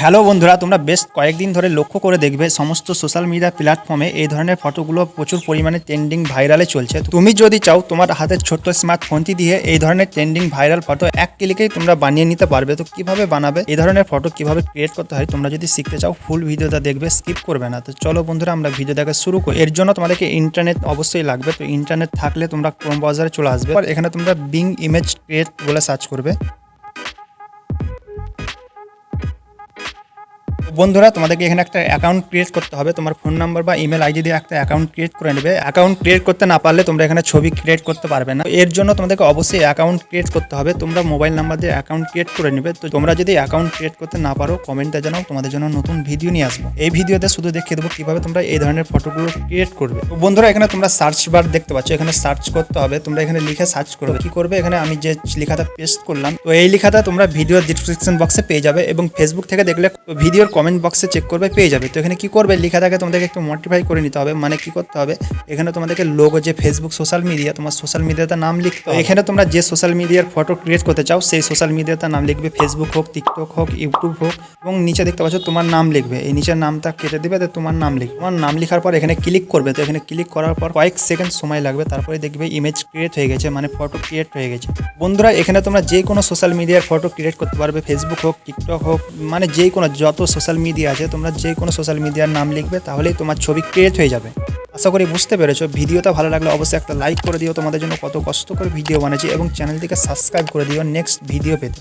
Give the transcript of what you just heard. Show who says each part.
Speaker 1: Hello বন্ধুরা, তোমরা বেশ কয়েকদিন ধরে লক্ষ্য করে দেখবে সমস্ত সোশ্যাল মিডিয়া প্ল্যাটফর্মে এই ধরনের ফটোগুলো প্রচুর পরিমাণে ট্রেন্ডিং ভাইরালে চলছে। তুমি যদি চাও তোমার হাতের ছোট্ট স্মার্টফোনটি দিয়ে এই ধরনের ট্রেন্ডিং ভাইরাল ফটো এক ক্লিকেই তোমরা বানিয়ে নিতে পারবে। তো কিভাবে বানাবে, এই ধরনের ফটো কিভাবে ক্রিয়েট করতে হয়, তোমরা যদি শিখতে চাও ফুল ভিডিওটা দেখবে, স্কিপ করবে না। তো চলো বন্ধুরা, আমরা ভিডিও দেখা শুরু করি। এর জন্য তোমাদেরকে ইন্টারনেট অবশ্যই লাগবে। তো ইন্টারনেট থাকলে তোমরা ক্রোম ব্রাউজারে চলে আসবে, আর এখানে তোমরা বিং ইমেজ ক্রিয়েট বলে সার্চ করবে। বন্ধুরা, তোমাদেরকে এখানে একটা অ্যাকাউন্ট ক্রিয়েট করতে হবে। তোমার ফোন নাম্বার বা ইমেল আইডি দিয়ে একটা অ্যাকাউন্ট ক্রিয়েট করে নেবে। অ্যাকাউন্ট ক্রিয়েট করতে না পারলে তোমরা এখানে ছবি ক্রিয়েট করতে পারবে না। এর জন্য তোমাদেরকে অবশ্যই অ্যাকাউন্ট ক্রিয়েট করতে হবে। তোমরা মোবাইল নাম্বার দিয়ে অ্যাকাউন্ট ক্রিয়েট করে নেবে। তো তোমরা যদি অ্যাকাউন্ট ক্রিয়েট করতে না পারো, কমেন্টে জানাও, তোমাদের জন্য নতুন ভিডিও নিয়ে আসবো। এই ভিডিওতে শুধু দেখিয়ে দেবো কিভাবে তোমরা এই ধরনের ফটোগুলো ক্রিয়েট করবে। তো বন্ধুরা, এখানে তোমরা সার্চ বার দেখতে পাচ্ছ, এখানে সার্চ করতে হবে। তোমরা এখানে লিখে সার্চ করবে। কি করবে, এখানে আমি যে লেখাটা পেস্ট করলাম, তো এই লেখাটা তোমরা ভিডিও ডিসক্রিপশন বক্সে পেয়ে যাবে, এবং ফেসবুক থেকে দেখলে ভিডিওর কমেন্ট বক্সে চেক করবে, পেয়ে যাবে। তো এখানে কি করবে, লেখাটাকে তোমাদেরকে একটু মডিফাই করে নিতে হবে। মানে কি করতে হবে, এখানে তোমাদেরকে লোগো যে ফেসবুক সোশ্যাল মিডিয়া, তোমার সোশ্যাল মিডিয়াটার নাম লিখতে হবে। এখানে তোমরা যে সোশ্যাল মিডিয়ার ফটো ক্রিয়েট করতে চাও সেই সোশ্যাল মিডিয়াটার নাম লিখবে। ফেসবুক হোক, টিকটক হোক, ইউটিউব হোক, এবং নিচে দেখতে পাচ্ছ তোমার নাম লিখবে। এই নিচের নামটা কেটে দিবে, তো তোমার নাম লিখবে। তোমার নাম লেখার পর এখানে ক্লিক করবে। তো এখানে ক্লিক করার পর কয়েক সেকেন্ড সময় লাগবে, তারপরে দেখবে ইমেজ ক্রিয়েট হয়ে গেছে, মানে ফটো ক্রিয়েট হয়ে গেছে। বন্ধুরা, এখানে তোমরা যে কোনো সোশ্যাল মিডিয়ার ফটো ক্রিয়েট করতে পারবে। ফেসবুক হোক, টিকটক হোক, মানে যে কোনো যত সোশ্যাল মিডিয়া আছে, তোমরা যে কোনো সোশ্যাল মিডিয়ার নাম লিখবে, তাহলেই তোমার ছবি ক্রিয়েট হয়ে যাবে। আশা করি বুঝতে পেরেছো। ভিডিওটা ভালো লাগলে অবশ্যই একটা লাইক করে দিও। তোমাদের জন্য কত কষ্ট করে ভিডিও বানাচ্ছি, এবং চ্যানেলটিকে সাবস্ক্রাইব করে দিও নেক্সট ভিডিও পেতে।